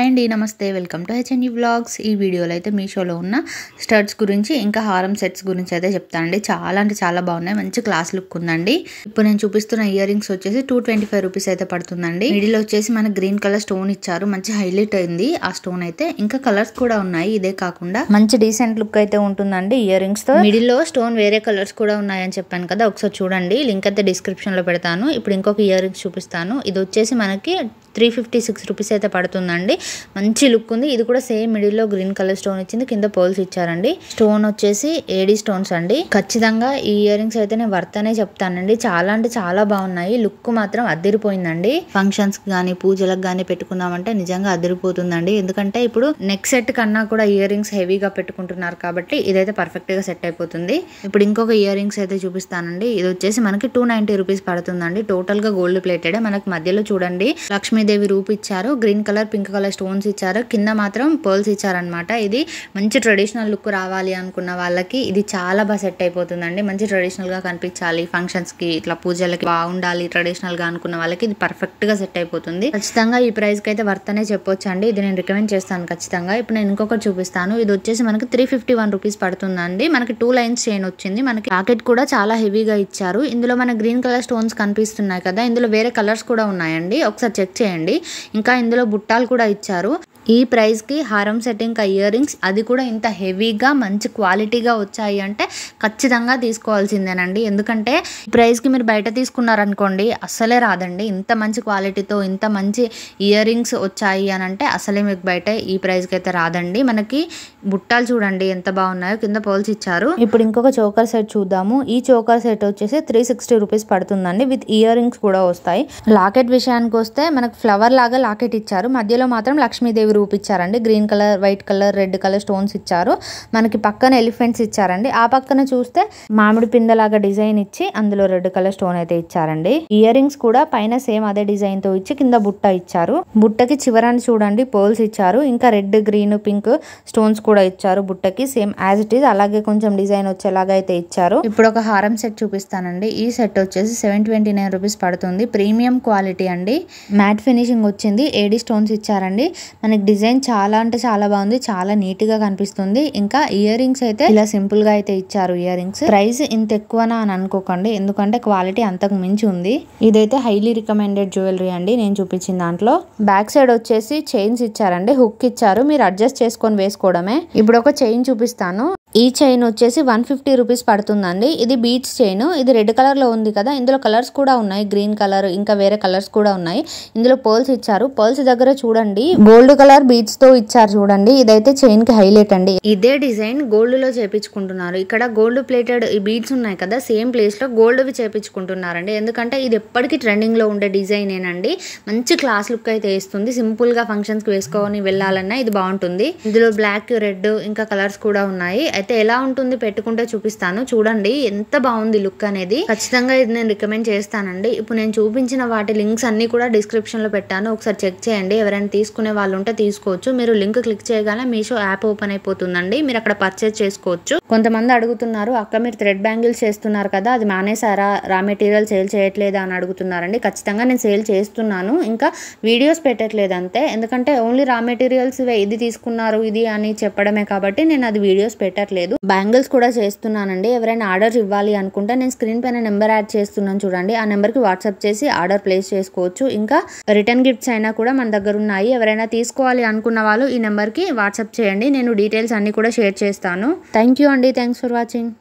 అండి నమస్తే welcome to హెచ్ఎన్యూ vlogs. ఈ వీడియోలో అయితే మీషోలో ఉన్న స్టడ్స్ గురించి ఇంకా హారం సెట్స్ గురించి అయితే చెప్తానండి. చాలా అంటే చాలా బాగున్నాయి, మంచి క్లాస్ లుక్ ఉందండి. ఇప్పుడు నేను చూపిస్తున్న ఇయర్ రింగ్స్ వచ్చేసి 225 రూపీస్ అయితే పడుతుందండి. మిడిల్ వచ్చేసి మన గ్రీన్ కలర్ స్టోన్ ఇచ్చారు, మంచి హైలైట్ అయింది ఆ స్టోన్ అయితే. ఇంకా కలర్స్ కూడా ఉన్నాయి, ఇదే కాకుండా మంచి డీసెంట్ లుక్ అయితే ఉంటుందండి ఇయర్ రింగ్స్ తో. మిడిల్ లో స్టోన్ వేరే కలర్స్ కూడా ఉన్నాయని చెప్పాను కదా, ఒకసారి చూడండి, లింక్ అయితే డిస్క్రిప్షన్ లో పెడతాను. ఇప్పుడు ఇంకొక ఇయర్ రింగ్స్ చూపిస్తాను. ఇది వచ్చేసి మనకి 356 రూపీస్ అయితే పడుతుందండి. మంచి లుక్ ఉంది. ఇది కూడా సేమ్ మిడిల్ లో గ్రీన్ కలర్ స్టోన్ ఇచ్చింది, కింద పోల్స్ ఇచ్చారండి. స్టోన్ వచ్చేసి ఏడీ స్టోన్స్ అండి. ఖచ్చితంగా ఈ ఇయర్ రింగ్స్ అయితే నేను వర్త్ అనే చెప్తానండి. చాలా అంటే చాలా బాగున్నాయి, లుక్ మాత్రం అదిరిపోయిందండి. ఫంక్షన్స్ గానీ పూజలకు గానీ పెట్టుకున్నామంటే నిజంగా అదిరిపోతుందండి. ఎందుకంటే ఇప్పుడు నెక్ సెట్ కన్నా కూడా ఇయర్ రింగ్స్ హెవీగా పెట్టుకుంటున్నారు కాబట్టి ఇదైతే పర్ఫెక్ట్ గా సెట్ అయిపోతుంది. ఇప్పుడు ఇంకొక ఇయర్ రింగ్స్ అయితే చూపిస్తానండి. ఇది వచ్చేసి మనకి 290 రూపీస్ పడుతుందండి. టోటల్ గా గోల్డ్ ప్లేటెడ్. మనకి మధ్యలో చూడండి లక్ష్మీదేవి రూప్ ఇచ్చారు, green colour pink colour stones ఇచ్చారు, కింద మాత్రం పర్ల్స్ ఇచ్చారనమాట. ఇది మంచి ట్రెడిషనల్ లుక్ రావాలి అనుకున్న వాళ్ళకి ఇది చాలా బాగా సెట్ అయిపోతుందండి. మంచి ట్రెడిషనల్ గా కనిపించాలి, ఫంక్షన్స్ కి ఇట్లా పూజలకి బాగుండాలి ట్రెడిషనల్ గా అనుకున్న వాళ్ళకి ఇది పర్ఫెక్ట్ గా సెట్ అయిపోతుంది. ఖచ్చితంగా ఈ ప్రైస్ కి అయితే వర్త్ అనే చెప్పొచ్చు అండి. ఇది నేను రికమెండ్ చేస్తాను ఖచ్చితంగా. ఇప్పుడు నేను ఇంకొకటి చూపిస్తాను. ఇది వచ్చేసి మనకి 351 రూపీస్ పడుతుందండి. మనకి 2 లైన్స్ చైన్ వచ్చింది. మనకి ప్యాకెట్ కూడా చాలా హెవీగా ఇచ్చారు. ఇందులో మన గ్రీన్ కలర్ స్టోన్స్ కనిపిస్తున్నాయి కదా, ఇందులో వేరే కలర్స్ కూడా ఉన్నాయండి, ఒకసారి చెక్ చేయండి. ఇంకా ఇందులో బుట్టాలు కూడా ఇచ్చారు. ఈ ప్రైస్ కి హారం సెట్టింగ్ ఇయర్ రింగ్స్, అది కూడా ఇంత హెవీగా మంచి క్వాలిటీగా వచ్చాయి అంటే ఖచ్చితంగా తీసుకోవాల్సిందేనండి. ఎందుకంటే ఈ ప్రైస్ కి మీరు బయట తీసుకున్నారనుకోండి అస్సలే రాదండి. ఇంత మంచి క్వాలిటీతో ఇంత మంచి ఇయర్ రింగ్స్ వచ్చాయి అని అంటే అసలే మీకు బయట ఈ ప్రైస్ కి అయితే రాదండి. మనకి బుట్టాలు చూడండి ఎంత బాగున్నాయో, కింద పోల్స్ ఇచ్చారు. ఇప్పుడు ఇంకొక చోకర్ సెట్ చూద్దాము. ఈ చోకర్ సెట్ వచ్చేసి 360 రూపీస్ పడుతుందండి, విత్ ఇయర్ రింగ్స్ కూడా వస్తాయి. లాకెట్ విషయానికి వస్తే మనకు ఫ్లవర్ లాగా లాకెట్ ఇచ్చారు, మధ్యలో మాత్రం లక్ష్మీదేవి రూప్ ఇచ్చారండి. Green colour, white colour, red colour stones ఇచ్చారు. మనకి పక్కన ఎలిఫెంట్స్ ఇచ్చారండి. ఆ పక్కన చూస్తే మామిడి పిందలాగా డిజైన్ ఇచ్చి అందులో రెడ్ కలర్ స్టోన్ అయితే ఇచ్చారండి. ఇయర్ రింగ్స్ కూడా పైన సేమ్ అదే డిజైన్ తో ఇచ్చి కింద బుట్ట ఇచ్చారు. బుట్టకి చివరాన్ని చూడండి పోల్స్ ఇచ్చారు. ఇంకా రెడ్, గ్రీన్, పింక్ స్టోన్స్ కూడా ఇచ్చారు బుట్టకి, సేమ్ యాజ్ ఇట్ ఈస్. అలాగే కొంచెం డిజైన్ వచ్చేలాగా అయితే ఇచ్చారు. ఇప్పుడు ఒక హారం సెట్ చూపిస్తానండి. ఈ సెట్ వచ్చేసి 729 రూపీస్ పడుతుంది. ప్రీమియం క్వాలిటీ అండి, మ్యాట్ ఫినిషింగ్ వచ్చింది, ఏడీ స్టోన్స్ ఇచ్చారండి. మనకి డిజైన్ చాలా అంటే చాలా బాగుంది, చాలా నీట్ గా కనిపిస్తుంది. ఇంకా ఇయర్ రింగ్స్ అయితే ఇలా సింపుల్ గా అయితే ఇచ్చారు. ఇయర్ రింగ్స్ ప్రైస్ ఇంత ఎక్కువనా అని అనుకోకండి, ఎందుకంటే క్వాలిటీ అంతకు మించి ఉంది. ఇదైతే హైలీ రికమెండెడ్ జ్యువెలరీ అండి నేను చూపించిన దాంట్లో. బ్యాక్ సైడ్ వచ్చేసి చైన్స్ ఇచ్చారండి, హుక్ ఇచ్చారు, మీరు అడ్జస్ట్ చేసుకొని వేసుకోవడమే. ఇప్పుడు ఒక చైన్ చూపిస్తాను. ఈ చైన్ వచ్చేసి 150 రూపీస్ పడుతుందండి. ఇది బీడ్స్ చైన్, ఇది రెడ్ కలర్ లో ఉంది కదా, ఇందులో కలర్స్ కూడా ఉన్నాయి, గ్రీన్ కలర్ ఇంకా వేరే కలర్స్ కూడా ఉన్నాయి. ఇందులో పర్ల్స్ ఇచ్చారు. పర్ల్స్ దగ్గర చూడండి గోల్డ్ కలర్ బీడ్స్ తో ఇచ్చారు చూడండి. ఇదైతే చైన్ కి హైలైట్ అండి. ఇదే డిజైన్ గోల్డ్ లో చేపించుకుంటున్నారు. ఇక్కడ గోల్డ్ ప్లేటెడ్ ఈ బీడ్స్ ఉన్నాయి కదా, సేమ్ ప్లేస్ లో గోల్డ్ వి చేపించుకుంటున్నారండి. ఎందుకంటే ఇది ఎప్పటికీ ట్రెండింగ్ లో ఉండే డిజైన్ ఏనండి. మంచి క్లాస్ లుక్ అయితే వేస్తుంది. సింపుల్ గా ఫంక్షన్స్ కి వేసుకొని వెళ్ళాలన్నా ఇది బాగుంటుంది. ఇందులో బ్లాక్, రెడ్ ఇంకా కలర్స్ కూడా ఉన్నాయి. అయితే ఎలా ఉంటుంది పెట్టుకుంటే చూపిస్తాను చూడండి, ఎంత బాగుంది లుక్ అనేది. ఖచ్చితంగా ఇది నేను రికమెండ్ చేస్తానండి. ఇప్పుడు నేను చూపించిన వాటి లింక్స్ అన్ని కూడా డిస్క్రిప్షన్ లో పెట్టాను, ఒకసారి చెక్ చేయండి. ఎవరైనా తీసుకునే వాళ్ళు ఉంటే తీసుకోవచ్చు. మీరు లింక్ క్లిక్ చేయగానే మీషో యాప్ ఓపెన్ అయిపోతుందండి, మీరు అక్కడ పర్చేస్ చేసుకోవచ్చు. కొంతమంది అడుగుతున్నారు, అక్క మీరు థ్రెడ్ బ్యాంగిల్స్ చేస్తున్నారు కదా, అది మానేసారా, రా మెటీరియల్ సేల్ చేయట్లేదా అని అడుగుతున్నారండి. ఖచ్చితంగా నేను సేల్ చేస్తున్నాను, ఇంకా వీడియోస్ పెట్టట్లేదు అంతే. ఎందుకంటే ఓన్లీ రా మెటీరియల్స్ ఇది తీసుకున్నారు ఇది అని చెప్పడమే కాబట్టి నేను అది వీడియోస్ పెట్టట్లేదు. బ్యాంగిల్స్ కూడా చేస్తున్నానండి. ఎవరైనా ఆర్డర్ ఇవ్వాలి అనుకుంటే నేను స్క్రీన్ పైన నెంబర్ యాడ్ చేస్తున్నాను చూడండి, ఆ నెంబర్ కి వాట్సాప్ చేసి ఆర్డర్ ప్లేస్ చేసుకోవచ్చు. ఇంకా రిటర్న్ గిఫ్ట్స్ అయినా కూడా మన దగ్గర ఉన్నాయి. ఎవరైనా తీసుకోవాలి అనుకున్న వాళ్ళు ఈ నెంబర్ కి వాట్సాప్ చేయండి, నేను డీటెయిల్స్ అన్ని కూడా షేర్ చేస్తాను. థ్యాంక్ యూ అండి, థ్యాంక్స్ ఫర్ వాచింగ్.